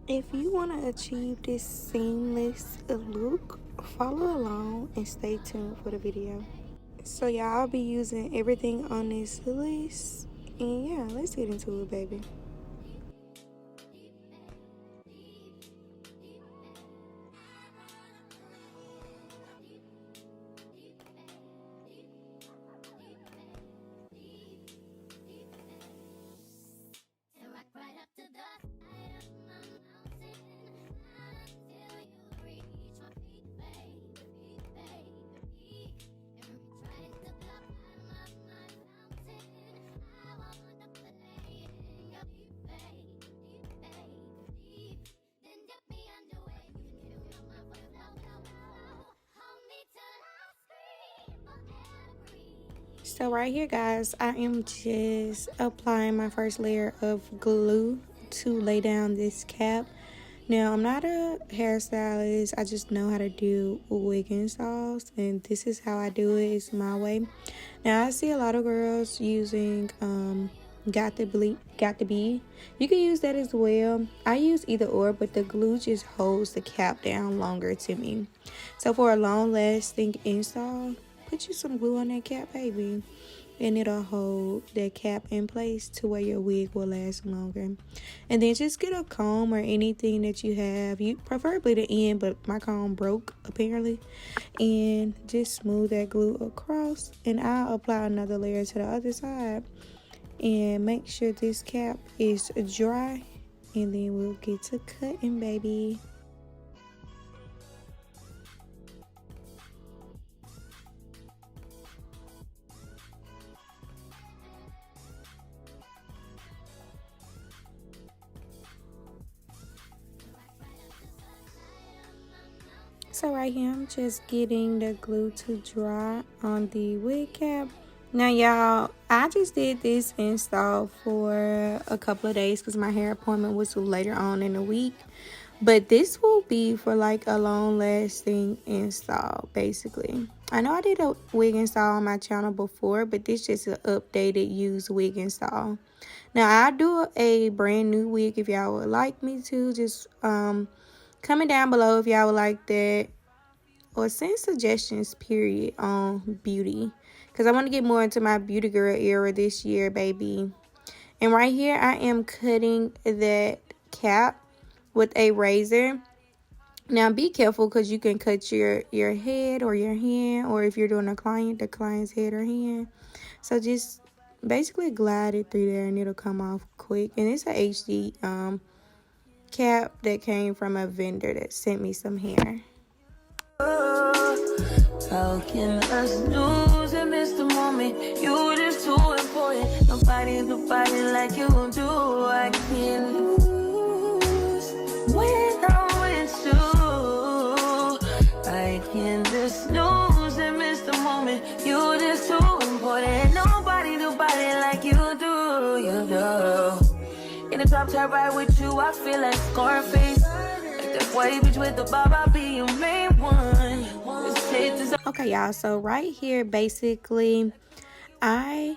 If you want to achieve this seamless look, follow along and stay tuned for the video. So yeah, I'll be using everything on this list, and yeah, let's get into it, baby. So right here, guys, I am just applying my first layer of glue to lay down this cap. Now, I'm not a hairstylist. I just know how to do wig installs, and this is how I do it. It's my way. Now, I see a lot of girls using got to be. You can use that as well. I use either or, but the glue just holds the cap down longer to me. So for a long lasting install, put you some glue on that cap, baby, and it'll hold that cap in place to where your wig will last longer. And then just get a comb or anything that you have, you preferably the end, but my comb broke apparently, and just smooth that glue across, and I'll apply another layer to the other side and make sure this cap is dry, and then we'll get to cutting, baby. So right here, I'm just getting the glue to dry on the wig cap. Now, y'all, I just did this install for a couple of days because my hair appointment was later on in the week. But this will be for like a long lasting install, basically. I know I did a wig install on my channel before, but this is just an updated used wig install. Now, I do a brand new wig if y'all would like me to. Just comment down below if y'all would like that, or send suggestions period on beauty, because I want to get more into my beauty girl era this year, baby. And right here I am cutting that cap with a razor. Now be careful, because you can cut your head or your hand, or if you're doing a client, the client's head or hand. So just basically glide it through there and it'll come off quick. And it's a HD cap that came from a vendor that sent me some hair. How can us lose and miss the moment? You just too important. Nobody like you do. I can't lose when I'm with you. I can just lose and miss the moment. You just too important. Nobody like you do. You do. In the top tier ride with you, I feel like Scarface. Like that white bitch with the bob, I'll be your main one. Okay, y'all, so right here, basically, I'm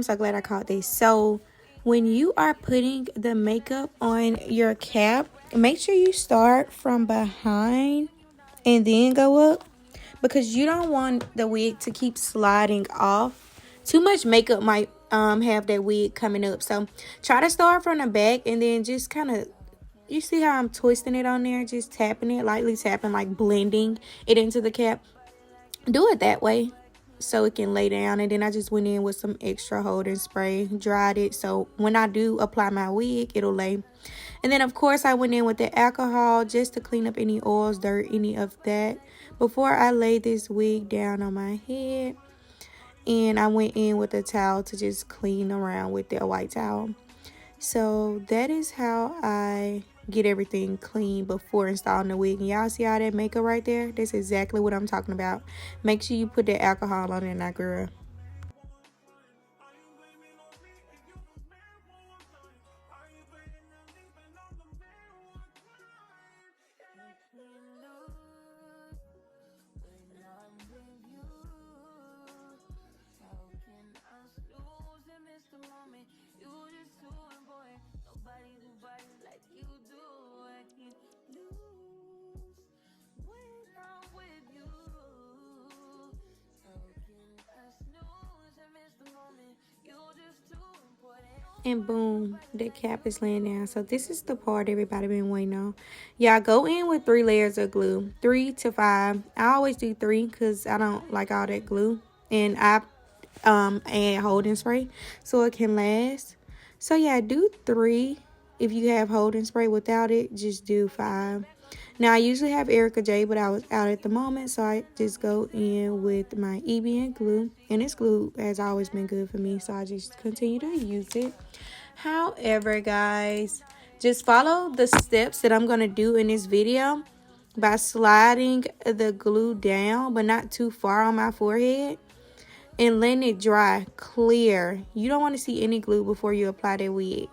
so glad I caught this. So when you are putting the makeup on your cap, make sure you start from behind and then go up, because you don't want the wig to keep sliding off. Too much makeup might have that wig coming up. So try to start from the back, and then just kind of, you see how I'm twisting it on there, just tapping it, lightly tapping, like blending it into the cap. Do it that way so it can lay down. And then I just went in with some extra holding spray, dried it, so when I do apply my wig, it'll lay. And then of course I went in with the alcohol just to clean up any oils, dirt, any of that before I lay this wig down on my head. And I went in with a towel to just clean around with the white towel. So that is how I get everything clean before installing the wig. And y'all see all that makeup right there? That's exactly what I'm talking about. Make sure you put that alcohol on it now, girl. And boom, the cap is laying down. So this is the part everybody been waiting on. Y'all go in with 3 layers of glue, 3 to 5. I always do 3 because I don't like all that glue. And I add holding spray so it can last. So yeah, do 3. If you have holding spray, without it, just do 5. Now I usually have Erica J, but I was out at the moment, so I just go in with my EBN glue. And this glue has always been good for me, so I just continue to use it. However, guys, just follow the steps that I'm going to do in this video by sliding the glue down, but not too far on my forehead, and letting it dry clear. You don't want to see any glue before you apply that wig.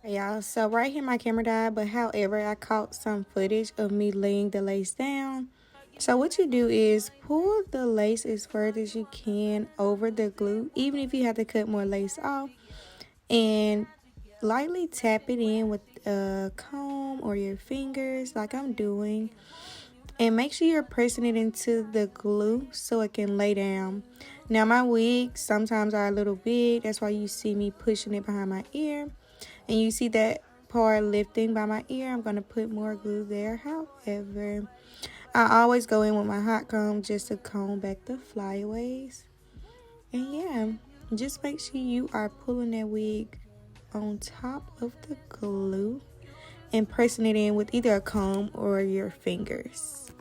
Y'all, so right here my camera died, but however I caught some footage of me laying the lace down. So what you do is pull the lace as far as you can over the glue, even if you have to cut more lace off, and lightly tap it in with a comb or your fingers like I'm doing, and make sure you're pressing it into the glue so it can lay down. Now my wigs sometimes are a little big, that's why you see me pushing it behind my ear. And you see that part lifting by my ear. I'm going to put more glue there. However, I always go in with my hot comb just to comb back the flyaways. And yeah, just make sure you are pulling that wig on top of the glue and pressing it in with either a comb or your fingers.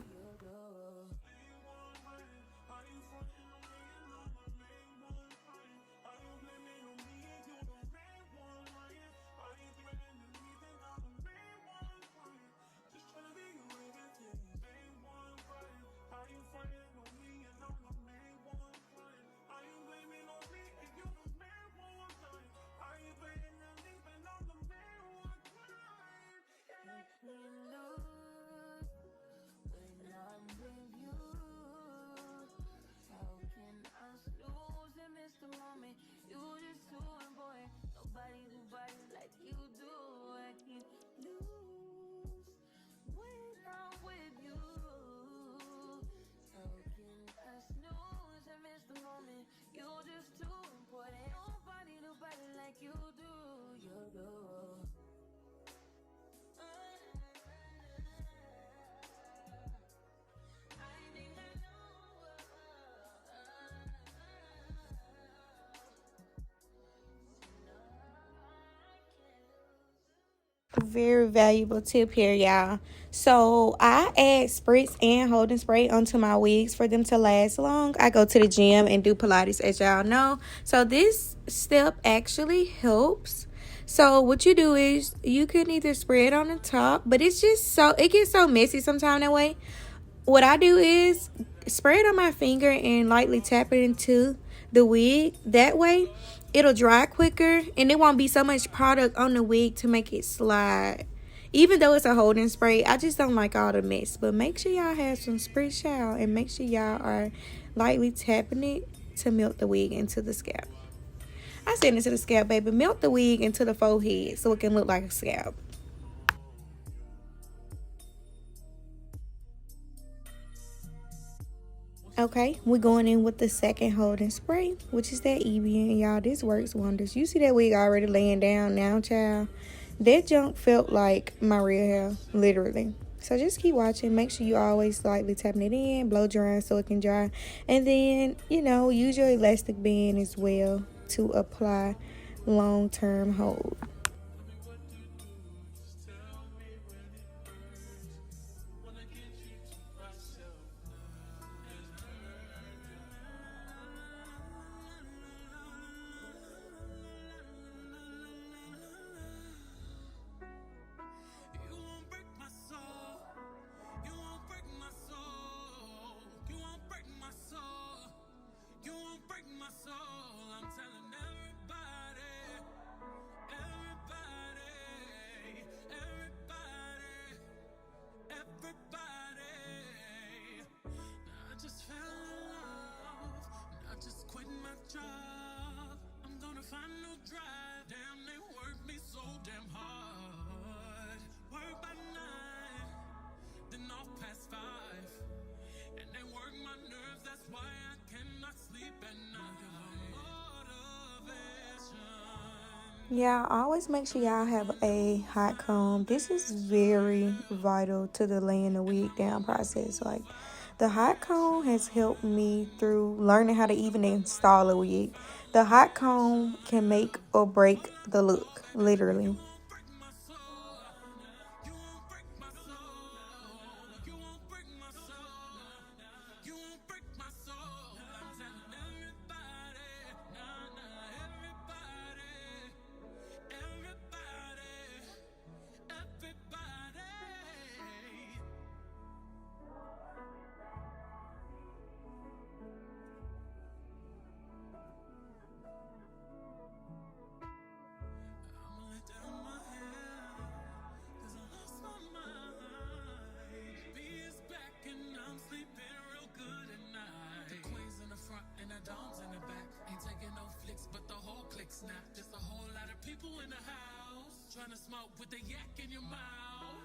Very valuable tip here, y'all. So I add spritz and holding spray onto my wigs for them to last long. I go to the gym and do Pilates, as y'all know. So this step actually helps. So what you do is you can either spray it on the top, but it's just so, it gets so messy sometimes that way. What I do is spray it on my finger and lightly tap it into the wig. That way it'll dry quicker and there won't be so much product on the wig to make it slide. Even though it's a holding spray, I just don't like all the mess. But make sure y'all have some spritz, y'all, and make sure y'all are lightly tapping it to melt the wig into the scalp. I said into the scalp, baby. Melt the wig into the forehead so it can look like a scalp. Okay, we're going in with the second holding spray, which is that Evian. Y'all, this works wonders. You see that wig already laying down now, child? That junk felt like my real hair, literally. So just keep watching. Make sure you always slightly tapping it in, blow dry so it can dry. And then, you know, use your elastic band as well to apply long-term hold. Yeah, always make sure y'all have a hot comb. This is very vital to the laying the wig down process. Like, the hot comb has helped me through learning how to even install a wig. The hot comb can make or break the look, literally. Trying to smoke with the yak in your mouth.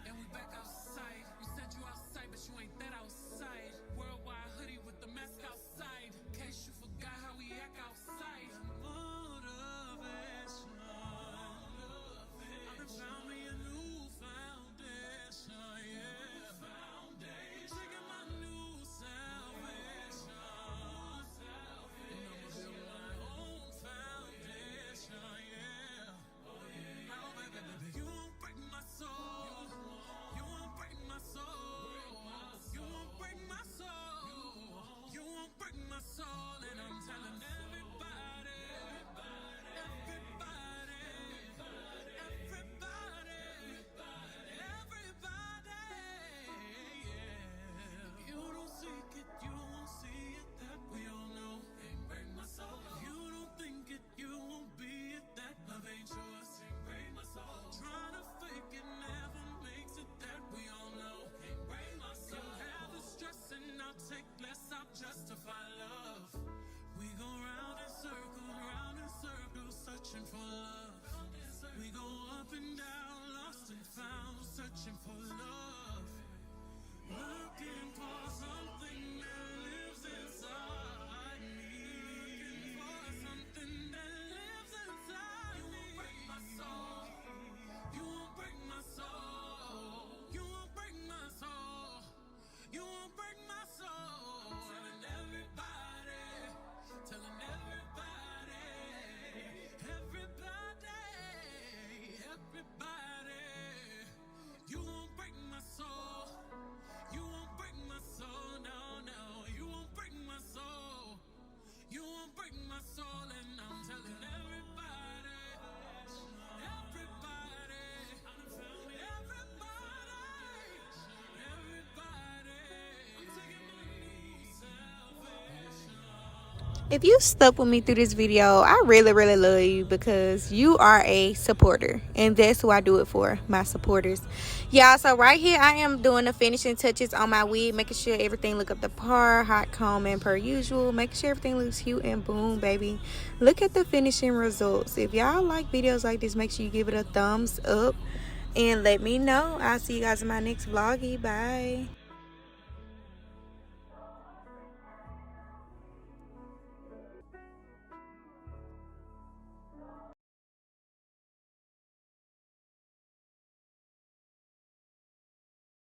And we back outside. You said you outside, but you ain't that outside. Worldwide hoodie with the mask outside. In case you forgot how we act outside. Motivation. I done found me a new foundation, yeah. Taking my new salvation. And I'ma build my own foundation, yeah. You won't break my soul. You won't break my soul. You won't break my soul. You won't break my soul. And I'm telling everybody, yeah. You don't seek it, you won't see it. That we all know. Ain't break my soul. You don't think it, you won't be it. That love ain't yours. Ain't break my soul. Trying to fake it never makes it. That we all know. Ain't break my soul. You have the stress and I'll take less. I'll justify love. We go round in circles, searching for love. We go up and down, lost and found, searching for love. Looking for something that lives inside me. Looking for something that lives inside me. You won't break my soul. You won't break my soul. You won't break my soul. You won't break my soul. Telling everybody, you won't break my soul. You won't break my soul, no. You won't break my soul. You won't break my soul, and I'm telling everybody, I'm taking my new salvation. If you stuck with me through this video, I really love you because you are a supporter, and that's who I do it for, my supporters. Y'all, so right here I am doing the finishing touches on my wig, making sure everything look up to par, hot combing per usual, making sure everything looks cute, and boom, baby, look at the finishing results. If y'all like videos like this, make sure you give it a thumbs up and let me know. I'll see you guys in my next vloggy. Bye.